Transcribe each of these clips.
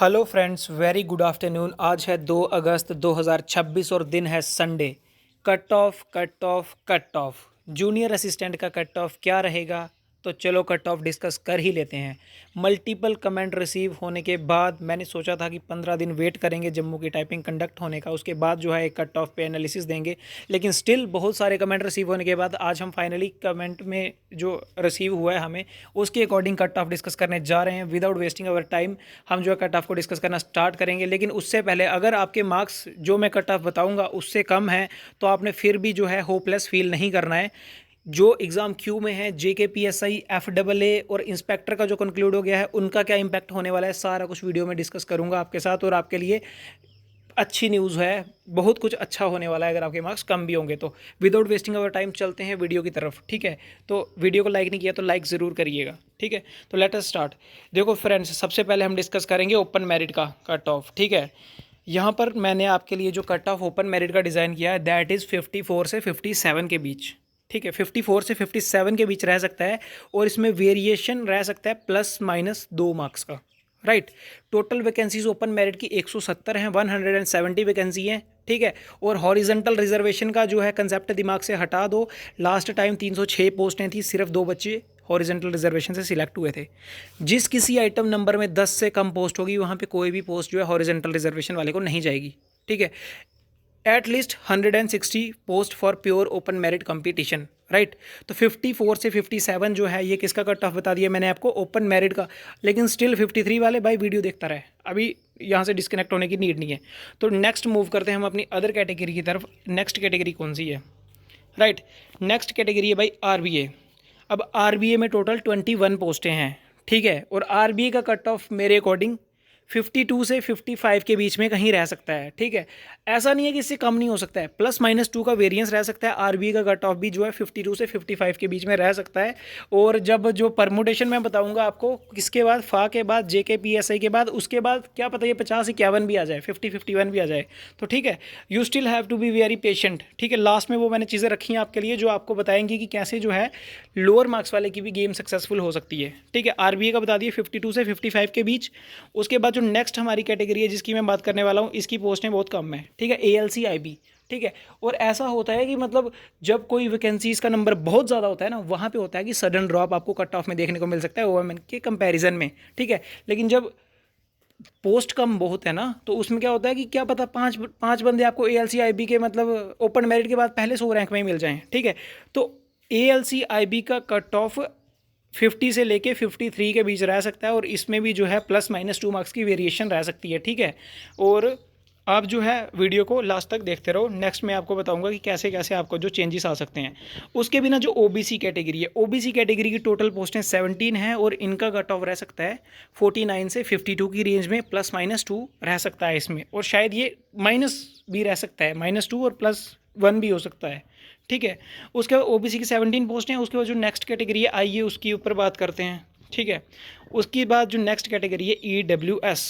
Hello friends, very good afternoon. आज है 2 अगस्त 2026 और दिन है Sunday. Cut off cut off cut off junior assistant का कट ऑफ क्या रहेगा? तो चलो कट ऑफ डिस्कस कर ही लेते हैं। मल्टीपल कमेंट रिसीव होने के बाद मैंने सोचा था कि 15 दिन वेट करेंगे जम्मू की टाइपिंग कंडक्ट होने का, उसके बाद जो है एक कट ऑफ पे एनालिसिस देंगे। लेकिन स्टिल बहुत सारे कमेंट रिसीव होने के बाद आज हम फाइनली कमेंट में जो रिसीव हुआ है हमें उसके अकॉर्डिंग कट ऑफ डिस्कस करने जा रहे हैं। विदाउट वेस्टिंग अवर टाइम हम जो है कट ऑफ को डिस्कस करना स्टार्ट करेंगे। लेकिन उससे पहले अगर आपके मार्क्स जो मैं कट ऑफ बताऊंगा उससे कम है तो आपने फिर भी जो है होपलेस फील नहीं करना है। जो एग्ज़ाम क्यू में है, JKPSI, FAA और इंस्पेक्टर का जो कंक्लूड हो गया है उनका क्या इम्पैक्ट होने वाला है, सारा कुछ वीडियो में डिस्कस करूंगा आपके साथ। और आपके लिए अच्छी न्यूज़ है, बहुत कुछ अच्छा होने वाला है अगर आपके मार्क्स कम भी होंगे तो। विदाउट वेस्टिंग अवर टाइम चलते हैं वीडियो की तरफ, ठीक है? तो वीडियो को लाइक नहीं किया तो लाइक ज़रूर करिएगा, ठीक है? तो लेट अस स्टार्ट। देखो फ्रेंड्स, सबसे पहले हम डिस्कस करेंगे ओपन मेरिट का कट ऑफ, ठीक है? यहाँ पर मैंने आपके लिए जो कट ऑफ ओपन मेरिट का डिज़ाइन किया है दैट इज़ 54 से 57 के बीच, ठीक है? 54 से 57 के बीच रह सकता है और इसमें वेरिएशन रह सकता है प्लस माइनस 2 मार्क्स का, right? Total vacancies open merit की 170 हैं, 170 वैकेंसी हैं, ठीक है? और हॉरिजेंटल रिजर्वेशन का जो है कंसेप्ट दिमाग से हटा दो। लास्ट टाइम 306 पोस्टें थी, सिर्फ 2 बच्चे हॉरिजेंटल रिजर्वेशन से सिलेक्ट हुए थे। जिस किसी आइटम नंबर में 10 से कम पोस्ट होगी वहाँ पे कोई भी पोस्ट जो है हॉरिजेंटल रिजर्वेशन वाले को नहीं जाएगी, ठीक है? At least 160 post for pure open merit competition, right? तो 54 से 57 जो है ये किसका कट ऑफ बता दिया मैंने आपको, ओपन मेरिट का। लेकिन स्टिल 53 वाले भाई वीडियो देखता रहे, अभी यहाँ से डिस्कनेक्ट होने की नीड नहीं है। तो नेक्स्ट मूव करते हैं हम अपनी अदर कैटेगरी की तरफ। नेक्स्ट कैटेगरी कौन सी है, राइट? नेक्स्ट कैटेगरी है भाई RBA। अब RBA में टोटल 21 पोस्टें हैं, ठीक है? और RBA का कट ऑफ मेरे अकॉर्डिंग 52 से 55 के बीच में कहीं रह सकता है, ठीक है? ऐसा नहीं है कि इससे कम नहीं हो सकता है, प्लस माइनस 2 का वेरिएंस रह सकता है। RBA का कट ऑफ भी जो है 52 से 55 के बीच में रह सकता है। और जब जो परमुटेशन मैं बताऊंगा आपको किसके बाद, फा के बाद, JKPSI के बाद, उसके बाद क्या पता ये 50-51 भी आ जाए, 50-51 भी आ जाए, तो ठीक है? You still have to be very patient, ठीक है? लास्ट में वो मैंने चीज़ें रखी हैं आपके लिए जो आपको बताएंगी कि कैसे जो है लोअर मार्क्स वाले की भी गेम सक्सेसफुल हो सकती है, ठीक है? RBA का बता दिए 52 से 55 के बीच। उसके बाद जो नेक्स्ट हमारी कैटेगरी है जिसकी मैं बात करने वाला हूँ, इसकी पोस्टें बहुत कम है, ठीक है? ALC IB, ठीक है? और ऐसा होता है कि मतलब जब कोई वैकेंसीज का नंबर बहुत ज़्यादा होता है ना, वहाँ पे होता है कि सडन ड्रॉप आपको कट ऑफ में देखने को मिल सकता है OMN के कंपैरिजन में, ठीक है? लेकिन जब पोस्ट कम बहुत है ना तो उसमें क्या होता है कि क्या पता पाँच बंदे आपको ALC IB के मतलब ओपन मेरिट के बाद पहले 100 रैंक में ही मिल जाएं, ठीक है? तो ALC IB का कट ऑफ 50 से लेके 53 के बीच रह सकता है और इसमें भी जो है प्लस माइनस 2 मार्क्स की वेरिएशन रह सकती है, ठीक है? और आप जो है वीडियो को लास्ट तक देखते रहो। नेक्स्ट मैं आपको बताऊंगा कि कैसे कैसे आपको जो चेंजेस आ सकते हैं। उसके बिना जो OBC कैटेगरी है, OBC कैटेगरी की टोटल पोस्टें 17 हैं और इनका कट ऑफ रह सकता है 49 से 52 की रेंज में, प्लस माइनस 2 रह सकता है इसमें। और शायद ये माइनस भी रह सकता है, -2 और +1 भी हो सकता है, ठीक है? उसके बाद OBC की 17 पोस्ट हैं। उसके बाद जो नेक्स्ट कैटेगरी है आइए उसके ऊपर बात करते हैं, ठीक है? उसके बाद जो नेक्स्ट कैटेगरी है EWS,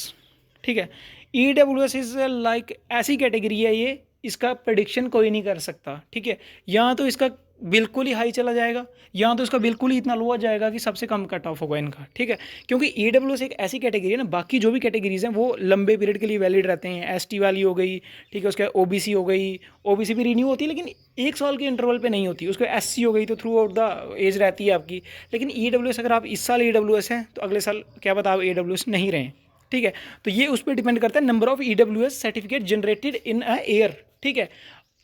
ठीक है? EWS इज़ लाइक ऐसी कैटेगरी है ये, इसका प्रेडिक्शन कोई नहीं कर सकता, ठीक है? यहाँ तो इसका बिल्कुल ही हाई चला जाएगा, यहाँ तो इसका बिल्कुल ही इतना लो आ जाएगा कि सबसे कम कट ऑफ होगा इनका, ठीक है? क्योंकि EWS एक ऐसी कैटेगरी है ना, बाकी जो भी कैटेगरीज हैं वो लंबे पीरियड के लिए वैलिड रहते हैं। ST वाली हो गई, ठीक है? उसके बाद OBC हो गई, OBC भी रिन्यू होती है लेकिन 1 साल के इंटरवल पे नहीं होती। उसके SC हो गई तो थ्रू आउट द एज रहती है आपकी। लेकिन EWS अगर आप इस साल EWS हैं तो अगले साल क्या पता आप EWS नहीं रहें, ठीक है? तो ये उस पर डिपेंड करता है, number of EWS certificate generated in a year, ठीक है?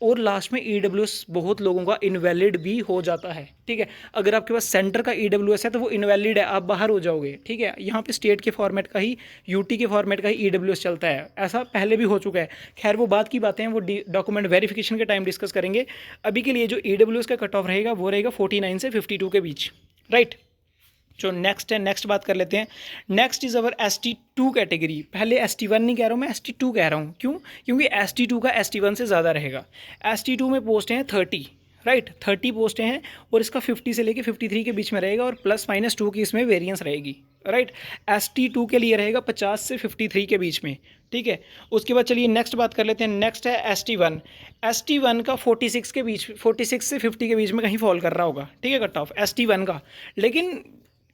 और लास्ट में EWS बहुत लोगों का इनवैलिड भी हो जाता है, ठीक है? अगर आपके पास सेंटर का EWS है तो वो इनवैलिड है, आप बाहर हो जाओगे, ठीक है? यहाँ पे स्टेट के फॉर्मेट का ही, UT के फॉर्मेट का ही EWS चलता है। ऐसा पहले भी हो चुका है। खैर वो बात की बातें हैं, वो डॉक्यूमेंट वेरिफिकेशन के टाइम डिस्कस करेंगे। अभी के लिए जो EWS का कट ऑफ रहेगा वो रहेगा 49 से 52 के बीच, राइट? जो नेक्स्ट है, नेक्स्ट बात कर लेते हैं। Next is our ST2 category. पहले ST1 नहीं कह रहा हूँ मैं, ST2 कह रहा हूँ। क्यों? क्योंकि ST2 का ST1 से ज़्यादा रहेगा। ST2 में पोस्टें हैं 30, राइट? 30 पोस्टें हैं और इसका 50 से लेके 53 के बीच में रहेगा और प्लस माइनस 2 की इसमें वेरिएंस रहेगी, राइट? ST2 के लिए रहेगा 50 से 53 के बीच में, ठीक है? उसके बाद चलिए नेक्स्ट बात कर लेते हैं। नेक्स्ट है ST1। ST1 का 46 के बीच, 46 से 50 के बीच में कहीं फॉल कर रहा होगा, ठीक है? कट ऑफ ST1 का। लेकिन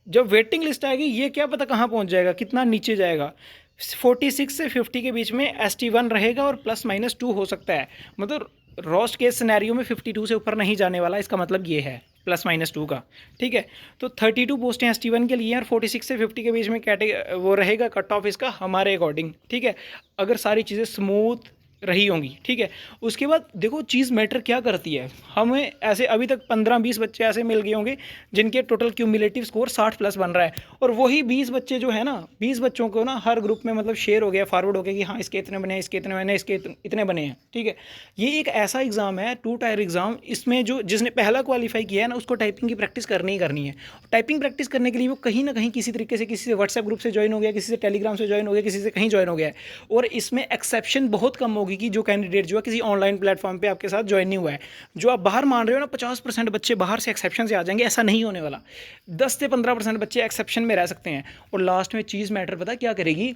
जब वेटिंग लिस्ट आएगी ये क्या पता कहाँ पहुँच जाएगा, कितना नीचे जाएगा। 46 से 50 के बीच में ST1 रहेगा और +-2 हो सकता है, मतलब रोस्ट केस सिनेरियो में 52 से ऊपर नहीं जाने वाला, इसका मतलब ये है +-2 का। ठीक है, तो 32 पोस्टें ST1 के लिए और 46 से 50 के बीच में वो रहेगा कट ऑफ इसका हमारे अकॉर्डिंग। ठीक है, अगर सारी चीज़ें स्मूथ रही होंगी। ठीक है, उसके बाद देखो चीज़ मैटर क्या करती है, हमें ऐसे अभी तक 15-20 बच्चे ऐसे मिल गए होंगे जिनके टोटल क्यूमुलेटिव स्कोर 60+ बन रहा है, और वही 20 बच्चे जो है ना, 20 बच्चों को ना हर ग्रुप में मतलब शेयर हो गया, फॉरवर्ड हो गया कि हाँ इसके इतने बने, इसके इतने बने, इसके इतने बने हैं। ठीक है, ये एक ऐसा एग्ज़ाम है 2 टायर एग्ज़ाम, इसमें जो जिसने पहला क्वालिफाई किया है ना उसको टाइपिंग की प्रैक्टिस करनी ही करनी है। टाइपिंग प्रैक्टिस करने के लिए वो कहीं ना कहीं किसी तरीके से, किसी से व्हाट्सएप ग्रुप से ज्वाइन हो गया, किसी से टेलीग्राम से ज्वाइन हो गया, किसी से कहीं ज्वाइन हो गया है, और इसमें एक्सेप्शन बहुत कम होगी कि जो कैंडिडेट जो है किसी ऑनलाइन प्लेटफॉर्म पे आपके साथ ज्वाइन नहीं हुआ है। जो आप बाहर मान रहे हो ना 50% बच्चे बाहर से एक्सेप्शन से आ जाएंगे, ऐसा नहीं होने वाला। 10 से 15% बच्चे एक्सेप्शन में रह सकते हैं। और लास्ट में चीज़ मैटर पता क्या करेगी,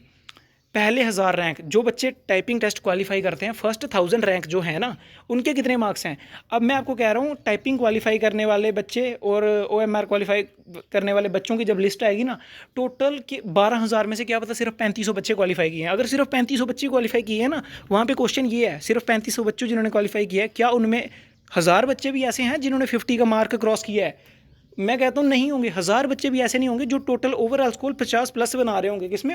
पहले 1000 रैंक जो बच्चे टाइपिंग टेस्ट क्वालिफाई करते हैं, फर्स्ट 1000 रैंक जो है ना, उनके कितने मार्क्स हैं। अब मैं आपको कह रहा हूँ टाइपिंग क्वालिफाई करने वाले बच्चे और OMR क्वालिफाई करने वाले बच्चों की जब लिस्ट आएगी ना, टोटल के 12,000 में से क्या पता सिर्फ 3500 बच्चे क्वालिफाई किए हैं। अगर सिर्फ 3500 बच्चे क्वालिफाई किए हैं ना, वहाँ पर क्वेश्चन ये है, सिर्फ 3500 बच्चों जिन्होंने क्वालिफाई किया है, क्या उनमें 1000 बच्चे भी ऐसे हैं जिन्होंने 50 का मार्क क्रॉस किया है? मैं कहता हूँ नहीं होंगे। 1000 बच्चे भी ऐसे नहीं होंगे जो टोटल ओवरऑल स्कोर 50+ बना रहे होंगे, किसमें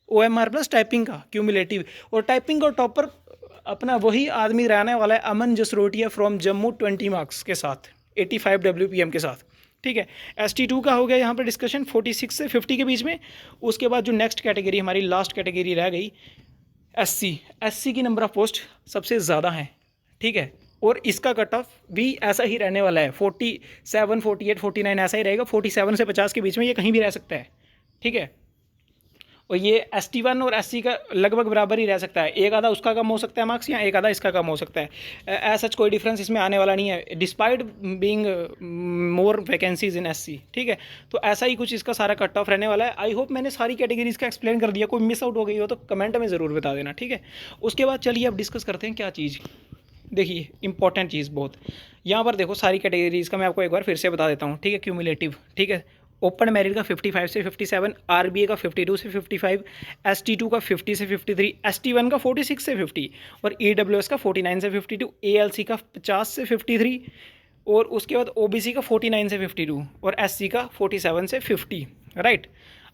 OMR प्लस टाइपिंग का क्यूमुलेटिव। और टाइपिंग का टॉपर अपना वही आदमी रहने वाला है, अमन जसरोटिया फ्रॉम जम्मू, 20 मार्क्स के साथ, 85 WPM के साथ। ठीक है, ST2 का हो गया यहाँ पर डिस्कशन 46 से 50 के बीच में। उसके बाद जो नेक्स्ट कैटेगरी हमारी लास्ट कैटेगरी रह गई SC की नंबर ऑफ पोस्ट सबसे ज़्यादा है। ठीक है, और इसका कट ऑफ भी ऐसा ही रहने वाला है, 47, 48, 49 ऐसा ही रहेगा। 47 से 50 के बीच में ये कहीं भी रह सकता है। ठीक है, और ये ST1 और SC का लगभग बराबर ही रह सकता है, एक आधा उसका कम हो सकता है मार्क्स या एक आधा इसका कम हो सकता है। ऐसा कोई डिफरेंस इसमें आने वाला नहीं है, despite being more vacancies in SC। ठीक है, तो ऐसा ही कुछ इसका सारा कट ऑफ रहने वाला है। आई होप मैंने सारी कैटेगरीज का एक्सप्लेन कर दिया, कोई मिस आउट हो गई हो तो कमेंट में ज़रूर बता देना। ठीक है, उसके बाद चलिए अब डिस्कस करते हैं क्या चीज़। देखिए इंपॉर्टेंट चीज़ बहुत, यहाँ पर देखो सारी कैटेगरीज का मैं आपको एक बार फिर से बता देता हूँ। ठीक है, क्यूमुलेटिव। ठीक है, ओपन मेरिट का 55 से 57, RBA का 52 से 55, ST2 का 50 से 53, ST1 का 46 से 50, और EWS का 49 से 52, ALC का 50 से 53, और उसके बाद OBC का 49 से 52, और SC का 47 से 50। राइट,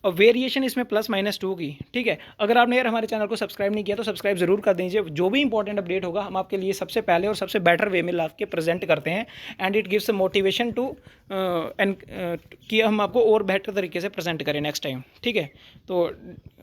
और वेरिएशन इसमें +-2 की। ठीक है, अगर आपने यार हमारे चैनल को सब्सक्राइब नहीं किया तो सब्सक्राइब ज़रूर कर दीजिए। जो भी इंपॉर्टेंट अपडेट होगा हम आपके लिए सबसे पहले और सबसे बेटर वे में ला के प्रेजेंट करते हैं, and it gives motivation to कि हम आपको और बेहतर तरीके से प्रेजेंट करें नेक्स्ट टाइम। ठीक है, तो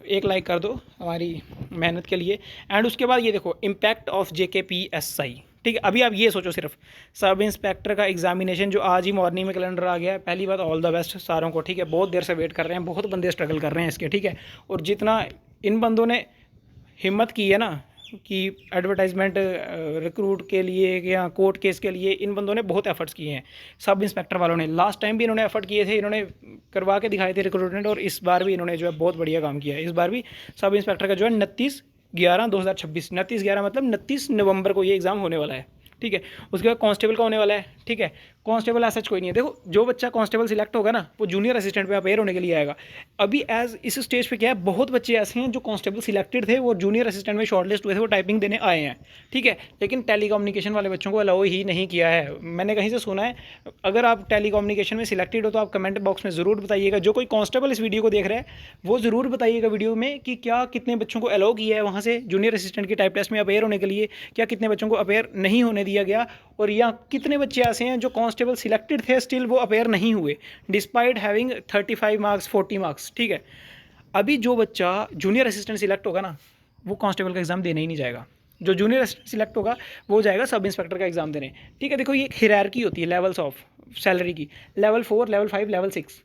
एक लाइक कर दो हमारी मेहनत के लिए। एंड उसके बाद ये देखो इम्पैक्ट ऑफ JKPSI। ठीक है, अभी आप ये सोचो सिर्फ सब इंस्पेक्टर का एग्जामिनेशन जो आज ही मॉर्निंग में कैलेंडर आ गया है। पहली बात ऑल द बेस्ट सारों को। ठीक है, बहुत देर से वेट कर रहे हैं, बहुत बंदे स्ट्रगल कर रहे हैं इसके। ठीक है, और जितना इन बंदों ने हिम्मत की है ना कि एडवर्टाइजमेंट रिक्रूट के लिए या कोर्ट केस के लिए, इन बंदों ने बहुत एफर्ट्स किए हैं। सब इंस्पेक्टर वालों ने लास्ट टाइम भी इन्होंने एफर्ट किए थे, इन्होंने करवा के दिखाए थे रिक्रूटमेंट, और इस बार भी इन्होंने जो है बहुत बढ़िया काम किया है। इस बार भी सब इंस्पेक्टर का जो है 29/11/2026, 29/11 मतलब 29 नवंबर को ये एग्ज़ाम होने वाला है। ठीक है, उसके बाद कांस्टेबल का होने वाला है। ठीक है, कांस्टेबल ऐसा कोई नहीं है। देखो जो बच्चा कांस्टेबल सिलेक्ट होगा ना वो जूनियर असिस्टेंट पे अपेयर होने के लिए आएगा। अभी एज इस स्टेज पे क्या है, बहुत बच्चे ऐसे हैं जो कांस्टेबल सिलेक्टेड थे, वो जूनियर असिस्टेंट में शॉर्टलिस्ट हुए थे, वो टाइपिंग देने आए हैं। ठीक है, लेकिन टेलीकम्युनिकेशन वाले बच्चों को अलाउ ही नहीं किया है। मैंने कहीं से सुना है, अगर आप टेलीकम्युनिकेशन में सिलेक्टेड हो तो आप कमेंट बॉक्स में ज़रूर बताइएगा। जो कोई कांस्टेबल इस वीडियो को देख रहे हैं वो ज़रूर बताइएगा वीडियो में कि क्या कितने बच्चों को अलाउ किया है वहाँ से जूनियर असिस्टेंट की टाइप टेस्ट में अपेयर होने के लिए, क्या कितने बच्चों को अपेयर नहीं होने दिया गया, और या कितने बच्चे ऐसे हैं जो कांस्टेबल सिलेक्टेड थे स्टिल वो अपेयर नहीं हुए डिस्पाइट हैविंग 35 मार्क्स 40 मार्क्स। ठीक है, अभी जो बच्चा जूनियर असिस्टेंट सिलेक्ट होगा ना वो कांस्टेबल का एग्ज़ाम देने ही नहीं जाएगा। जो जूनियर असिस्टेंट सिलेक्ट होगा वो जाएगा सब इंस्पेक्टर का एग्ज़ाम देने। ठीक है, देखो ये एक हायरार्की होती है लेवल्स ऑफ सैलरी की, लेवल 4, लेवल 5, लेवल 6।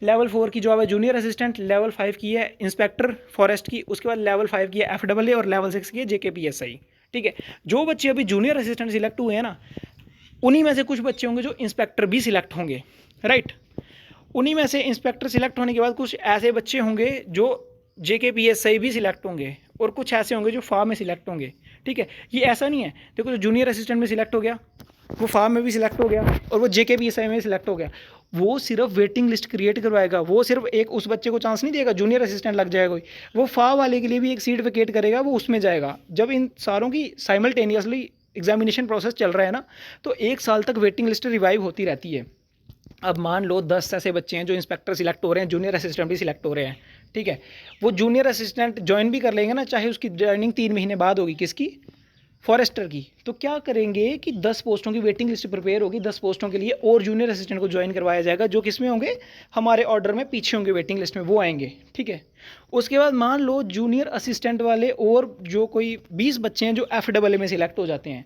लेवल 4 की जॉब है जूनियर असिस्टेंट, लेवल 5 की है इंस्पेक्टर फॉरेस्ट की, उसके बाद लेवल 5 की है FAA, और लेवल 6 की है JKPSI। ठीक है, जो बच्चे अभी जूनियर असिस्टेंट सिलेक्ट हुए हैं ना, उन्हीं में से कुछ बच्चे होंगे जो इंस्पेक्टर भी सिलेक्ट होंगे। राइट, उन्हीं में से इंस्पेक्टर सिलेक्ट होने के बाद कुछ ऐसे बच्चे होंगे जो JKPSI भी सिलेक्ट होंगे, और कुछ ऐसे होंगे जो फार्म में सिलेक्ट होंगे। ठीक है, ये ऐसा नहीं है, देखो जो जूनियर असिस्टेंट में सिलेक्ट हो गया वो फार्म में भी सिलेक्ट हो गया और वो JKPSI में सिलेक्ट हो गया, वो सिर्फ वेटिंग लिस्ट क्रिएट करवाएगा, वो सिर्फ एक उस बच्चे को चांस नहीं देगा जूनियर असिस्टेंट लग जाएगा कोई, वो फा वाले के लिए भी एक सीट वेकेट करेगा, वो उसमें जाएगा। जब इन सारों की साइमल्टेनियसली एग्जामिनेशन प्रोसेस चल रहा है ना, तो 1 साल तक वेटिंग लिस्ट रिवाइव होती रहती है। अब मान लो 10 ऐसे बच्चे हैं जो इंस्पेक्टर सिलेक्ट हो रहे हैं, जूनियर असिस्टेंट भी सिलेक्ट हो रहे हैं, ठीक है। वो जूनियर असिस्टेंट ज्वाइन भी कर लेंगे ना, चाहे उसकी ज्वाइनिंग 3 महीने बाद होगी, किसकी, फॉरेस्टर की। तो क्या करेंगे कि 10 पोस्टों की वेटिंग लिस्ट प्रिपेयर होगी, 10 पोस्टों के लिए और जूनियर असिस्टेंट को ज्वाइन करवाया जाएगा, जो किस में होंगे, हमारे ऑर्डर में पीछे होंगे वेटिंग लिस्ट में, वो आएंगे, ठीक है। उसके बाद मान लो जूनियर असिस्टेंट वाले और जो कोई 20 बच्चे हैं जो FAA में सिलेक्ट हो जाते हैं,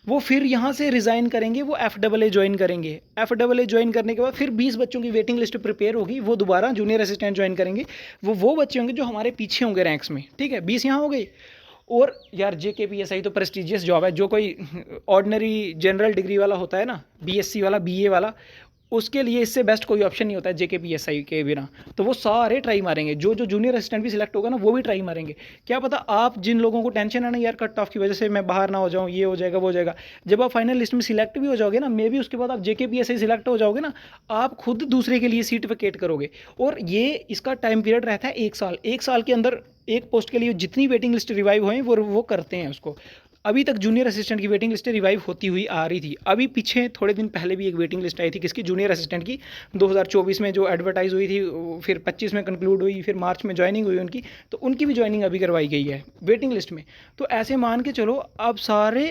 वो फिर यहाँ से रिज़ाइन करेंगे, वो FAA ज्वाइन करेंगे। FAA ज्वाइन करने के बाद फिर 20 बच्चों की वेटिंग लिस्ट प्रिपेयर होगी, वो दोबारा जूनियर असिस्टेंट ज्वाइन करेंगे। वो बच्चे होंगे जो हमारे पीछे होंगे रैंक्स में, ठीक है। 20 यहाँ हो गई। और यार JKPSI तो प्रेस्टिजियस जॉब है, जो कोई ऑर्डिनरी जनरल डिग्री वाला होता है ना, BSc वाला, BA वाला, उसके लिए इससे बेस्ट कोई ऑप्शन नहीं होता है JKPSI के बिना। तो वो सारे ट्राई मारेंगे, जो जो जूनियर असिस्टेंट भी सिलेक्ट होगा ना, वो भी ट्राई मारेंगे। क्या पता, आप जिन लोगों को टेंशन है ना यार कट ऑफ की वजह से मैं बाहर ना हो जाऊँ, ये हो जाएगा वो हो जाएगा, जब आप फाइनल लिस्ट में सिलेक्ट भी हो जाओगे ना, मे भी उसके बाद आप JKPSI सिलेक्ट हो जाओगे ना, आप खुद दूसरे के लिए सीट वेकेट करोगे। और ये इसका टाइम पीरियड रहता है 1 साल। 1 साल के अंदर एक पोस्ट के लिए जितनी वेटिंग लिस्ट रिवाइव हुए वो करते हैं उसको। अभी तक जूनियर असिस्टेंट की वेटिंग लिस्ट रिवाइव होती हुई आ रही थी। अभी पीछे थोड़े दिन पहले भी एक वेटिंग लिस्ट आई थी, किसकी, जूनियर असिस्टेंट की, 2024 में जो एडवर्टाइज हुई थी, फिर 25 में कंक्लूड हुई, फिर मार्च में ज्वाइनिंग हुई उनकी, तो उनकी भी ज्वाइनिंग अभी करवाई गई है वेटिंग लिस्ट में। तो ऐसे मान के चलो, अब सारे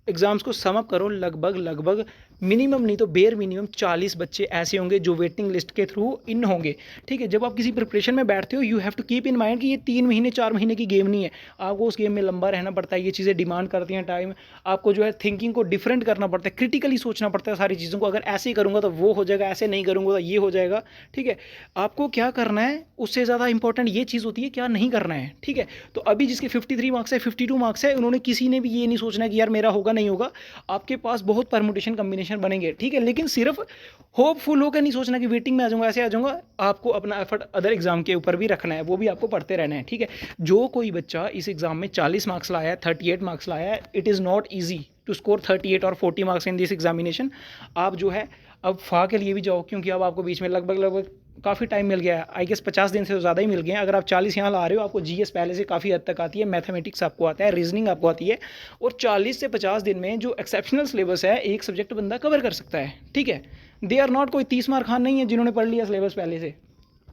एग्ज़ाम्स को सम अप करो, लगभग मिनिमम नहीं तो बेयर मिनिमम 40 बच्चे ऐसे होंगे जो वेटिंग लिस्ट के थ्रू इन होंगे, ठीक है। जब आप किसी प्रिपरेशन में बैठते हो, you have to keep in mind कि ये 3 महीने 4 महीने की गेम नहीं है, आपको उस गेम में लंबा रहना पड़ता है। ये चीज़ें डिमांड करती हैं टाइम, आपको जो है थिंकिंग को डिफरेंट करना पड़ता है, क्रिटिकली सोचना पड़ता है सारी चीज़ों को। अगर ऐसे ही करूँगा तो वो हो जाएगा, ऐसे नहीं करूँगा तो ये हो जाएगा, ठीक है। आपको क्या करना है, उससे ज़्यादा इंपॉर्टेंट ये चीज़ होती है क्या नहीं करना है, ठीक है। तो अभी जिसके 53 मार्क्स है, 52 मार्क्स है, उन्होंने किसी ने भी ये नहीं सोचना कि यार मेरा होगा नहीं होगा। आपके पास बहुत परमुटेशन कम्बिनेशन बनेंगे, ठीक है, लेकिन सिर्फ होपफुल होकर नहीं सोचना कि वेटिंग में आ जाऊंगा, ऐसे आ जाऊंगा। आपको अपना एफर्ट अदर एग्जाम के ऊपर भी रखना है, वो भी आपको पढ़ते रहना है, ठीक है। जो कोई बच्चा इस एग्जाम में 40 मार्क्स लाया है, 38 मार्क्स लाया है, it is not easy to score 38 और 40 मार्क्स इन दिस एग्जामिनेशन। आप जो है अब फा के लिए भी जाओ, क्योंकि अब आपको बीच में लगभग काफ़ी टाइम मिल गया है, आई गेस 50 दिन से तो ज़्यादा ही मिल गए हैं। अगर आप 40 यहाँ ला रहे हो, आपको GS पहले से काफ़ी हद तक आती है, मैथमेटिक्स आपको आता है, रीजनिंग आपको आती है, और 40 से 50 दिन में जो एक्सेप्शनल सिलेबस है, एक सब्जेक्ट बंदा कवर कर सकता है, ठीक है। दे आर नॉट कोई 30 मार खान नहीं है जिन्होंने पढ़ लिया सिलेबस पहले से,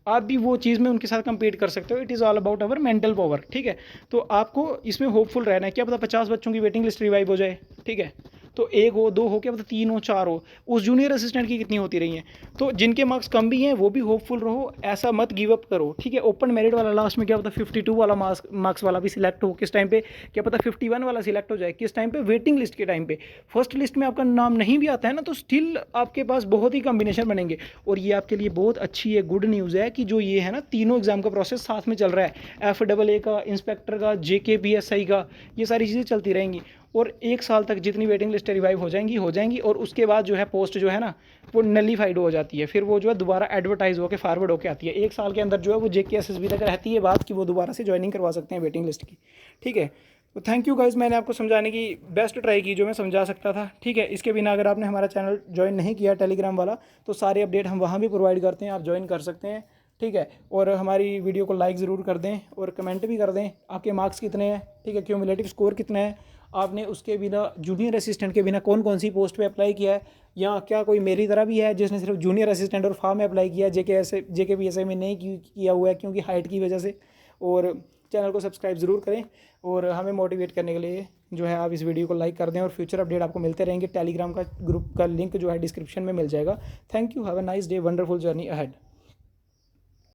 आप भी वो चीज़ में उनके साथ कंपीट कर सकते हो। It is all about our mental power, ठीक है। तो आपको इसमें होपफुल रहना है, क्या पता 50 बच्चों की वेटिंग लिस्ट रिवाइव हो जाए, ठीक है। तो 1 हो, 2 हो, क्या पता 3 हो, 4 हो। उस जूनियर असिस्टेंट की कितनी होती रही हैं। तो जिनके मार्क्स कम भी हैं वो भी होपफुल रहो, ऐसा मत गिव अप करो, ठीक है। ओपन मेरिट वाला लास्ट में क्या पता 52 वाला मार्क्स वाला भी सिलेक्ट हो किस टाइम पे, क्या पता 51 वाला सिलेक्ट हो जाए किस टाइम पे, वेटिंग लिस्ट के टाइम पे। फर्स्ट लिस्ट में आपका नाम नहीं भी आता है ना, तो स्टिल आपके पास बहुत ही कॉम्बिनेशन बनेंगे। और ये आपके लिए बहुत अच्छी है, गुड न्यूज़ है कि जो ये है ना, तीनों एग्जाम का प्रोसेस साथ में चल रहा है, FAA का, इंस्पेक्टर का, JKPSI का, ये सारी चीज़ें चलती रहेंगी। और 1 साल तक जितनी वेटिंग लिस्ट रिवाइव हो जाएंगी, और उसके बाद जो है पोस्ट जो है ना, वो नलीफाइड हो जाती है, फिर वो जो है दोबारा एडवर्टाइज होकर फॉरवर्ड होकर आती है। 1 साल के अंदर जो है वो JKSSB तक रहती है बात कि वो दोबारा से ज्वाइनिंग करवा सकते हैं वेटिंग लिस्ट की, ठीक है। तो थैंक यू गाइस, मैंने आपको समझाने की बेस्ट ट्राई की जो मैं समझा सकता था, ठीक है। इसके बिना अगर आपने हमारा चैनल ज्वाइन नहीं किया टेलीग्राम वाला, तो सारे अपडेट हम वहाँ भी प्रोवाइड करते हैं, आप ज्वाइन कर सकते हैं, ठीक है। और हमारी वीडियो को लाइक ज़रूर कर दें और कमेंट भी कर दें आपके मार्क्स कितने हैं, ठीक है, क्यूमुलेटिव स्कोर कितना है, आपने उसके बिना जूनियर असिस्टेंट के बिना कौन कौन सी पोस्ट पे अप्लाई किया है, या क्या कोई मेरी तरह भी है जिसने सिर्फ जूनियर असिस्टेंट और फा में अप्लाई किया है, JKPSI में नहीं किया हुआ है क्योंकि हाइट की वजह से। और चैनल को सब्सक्राइब ज़रूर करें, और हमें मोटिवेट करने के लिए जो है आप इस वीडियो को लाइक कर दें, और फ्यूचर अपडेट आपको मिलते रहेंगे। टेलीग्राम का ग्रुप का लिंक जो है डिस्क्रिप्शन में मिल जाएगा। Thank you, have a nice day, wonderful journey ahead.